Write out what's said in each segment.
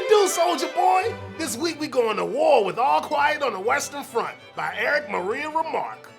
it do, soldier boy? This week we going to war with All Quiet on the Western Front by Eric Maria Remarque.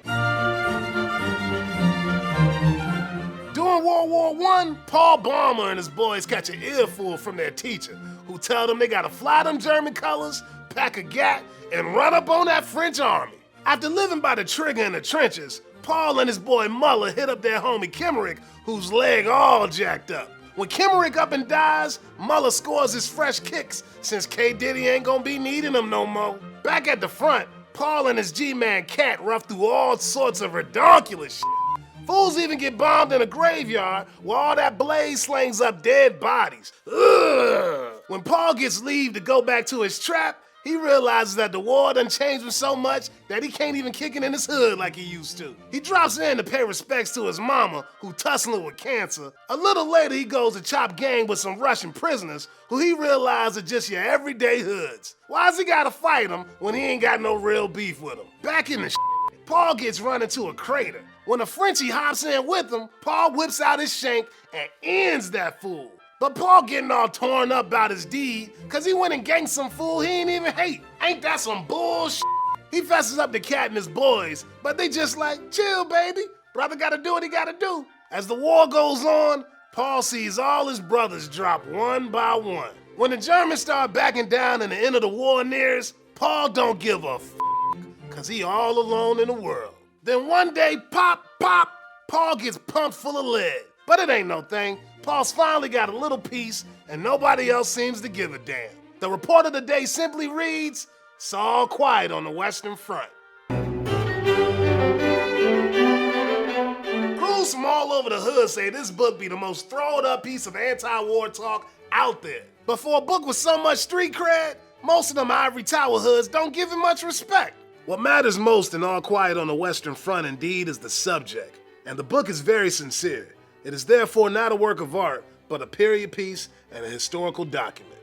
During World War I, Paul Balmer and his boys catch an earful from their teacher, who tell them they gotta fly them German colors, pack a gat, and run up on that French army. After living by the trigger in the trenches, Paul and his boy Muller hit up their homie Kimmerick, whose leg all jacked up. When Kimmerick up and dies, Muller scores his fresh kicks since K. Diddy ain't gonna be needing them no more. Back at the front, Paul and his G-Man Cat rough through all sorts of ridiculous shit. Fools even get bombed in a graveyard where all that blaze slings up dead bodies. Ugh. When Paul gets leave to go back to his trap, he realizes that the war done changed him so much that he can't even kick it in his hood like he used to. He drops in to pay respects to his mama, who tussling with cancer. A little later, he goes to chop game with some Russian prisoners, who he realizes are just your everyday hoods. Why's he gotta fight them when he ain't got no real beef with them? Back in the Paul gets run into a crater. When a Frenchie hops in with him, Paul whips out his shank and ends that fool. But Paul getting all torn up about his deed, cause he went and ganked some fool he ain't even hate. Ain't that some bullshit? He fesses up to Cat and his boys, but they just like, chill baby, brother gotta do what he gotta do. As the war goes on, Paul sees all his brothers drop one by one. When the Germans start backing down and the end of the war nears, Paul don't give a cause he all alone in the world. Then one day, pop, Paul gets pumped full of lead. But it ain't no thing. Paul's finally got a little peace, and nobody else seems to give a damn. The report of the day simply reads, it's all quiet on the Western Front. Crews from all over the hood say this book be the most throwed up piece of anti-war talk out there. But for a book with so much street cred, most of them ivory tower hoods don't give it much respect. What matters most in All Quiet on the Western Front indeed is the subject, and the book is very sincere. It is therefore not a work of art, but a period piece and a historical document.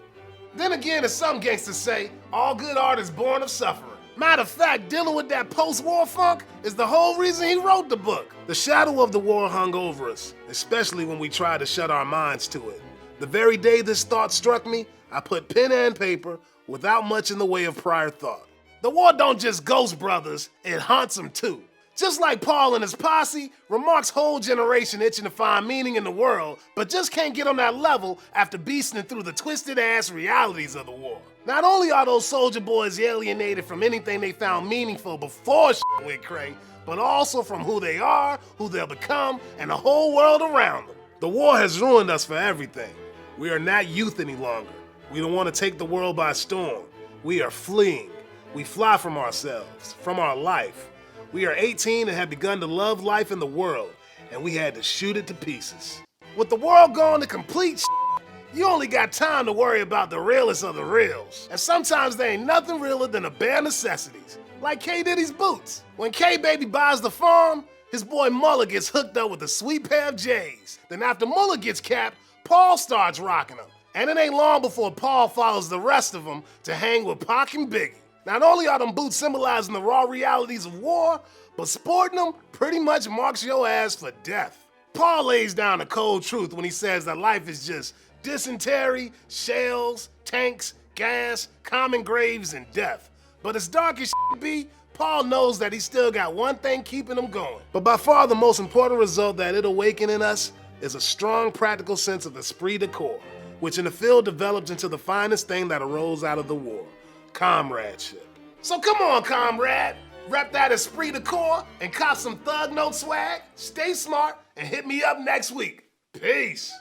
Then again, as some gangsters say, all good art is born of suffering. Matter of fact, dealing with that post-war funk is the whole reason he wrote the book. The shadow of the war hung over us, especially when we tried to shut our minds to it. The very day this thought struck me, I put pen and paper without much in the way of prior thought. The war don't just ghost brothers, it haunts them too. Just like Paul and his posse, Remarque's whole generation itching to find meaning in the world, but just can't get on that level after beasting through the twisted-ass realities of the war. Not only are those soldier boys alienated from anything they found meaningful before went cray, but also from who they are, who they'll become, and the whole world around them. The war has ruined us for everything. We are not youth any longer. We don't want to take the world by storm. We are fleeing. We fly from ourselves, from our life. We are 18 and have begun to love life in the world, and we had to shoot it to pieces. With the world going to complete you only got time to worry about the realest of the reals. And sometimes there ain't nothing realer than the bare necessities, like K. Diddy's boots. When K-Baby buys the farm, his boy Muller gets hooked up with a sweet pair of J's. Then after Muller gets capped, Paul starts rocking them. And it ain't long before Paul follows the rest of them to hang with Pac and Biggie. Not only are them boots symbolizing the raw realities of war, but sporting them pretty much marks your ass for death. Paul lays down the cold truth when he says that life is just dysentery, shells, tanks, gas, common graves, and death. But as dark as be, Paul knows that he still got one thing keeping him going. But by far the most important result that it'll awaken in us is a strong practical sense of esprit de corps, which in the field developed into the finest thing that arose out of the war. Comradeship. So come on, comrade. Rep that esprit de corps and cop some thug note swag. Stay smart and hit me up next week. Peace.